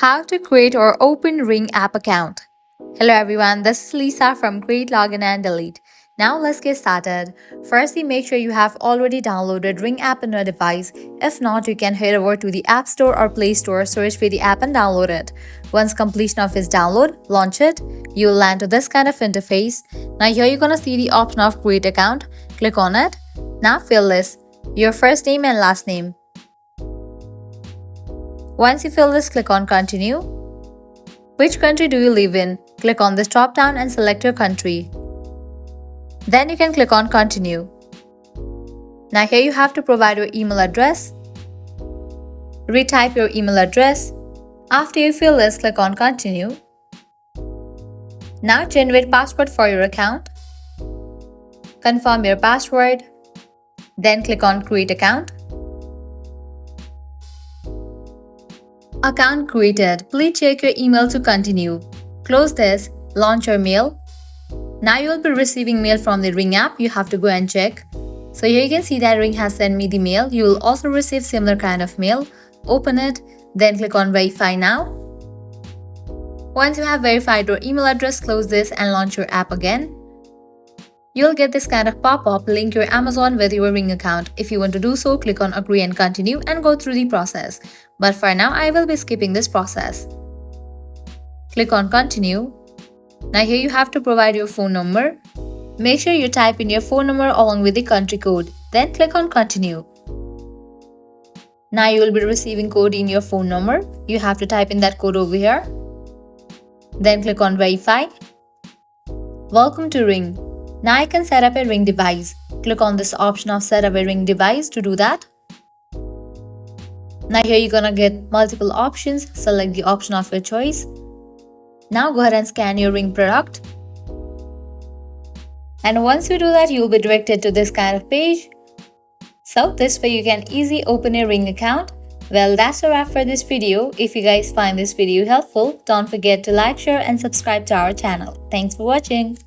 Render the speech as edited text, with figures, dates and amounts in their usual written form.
How to create or open Ring app account. Hello everyone, this is Lisa from Create, Login and Delete. Now let's get started. Firstly, make sure you have already downloaded Ring app on your device. If not, you can head over to the App Store or Play Store, search for the app and download it. Once completion of its download, launch it. You'll land to this kind of interface. Now here you're gonna see the option of Create account. Click on it. Now fill this, your first name and last name. Once you fill this, click on Continue. Which country do you live in? Click on this drop down and select your country. Then you can click on Continue. Now here you have to provide your email address. Retype your email address. After you fill this, click on Continue. Now generate password for your account. Confirm your password. Then click on Create account. Account created. Please check your email to continue. Close this. Launch your mail. Now you will be receiving mail from the Ring app. You have to go and check. So here you can see that Ring has sent me the mail. You will also receive similar kind of mail. Open it. Then click on Verify Now. Once you have verified your email address, close this and launch your app again. You'll get this kind of pop-up, link your Amazon with your Ring account. If you want to do so, click on Agree and Continue and go through the process. But for now, I will be skipping this process. Click on Continue. Now here you have to provide your phone number. Make sure you type in your phone number along with the country code. Then click on Continue. Now you will be receiving code in your phone number. You have to type in that code over here. Then click on Verify. Welcome to Ring. Now I can set up a Ring device. Click on this option of set up a Ring device to do that. Now here you're gonna get multiple options. Select the option of your choice. Now go ahead and scan your Ring product. And once you do that, you'll be directed to this kind of page. So this way you can easily open a Ring account. Well, that's a wrap for this video. If you guys find this video helpful, don't forget to like, share and subscribe to our channel. Thanks for watching.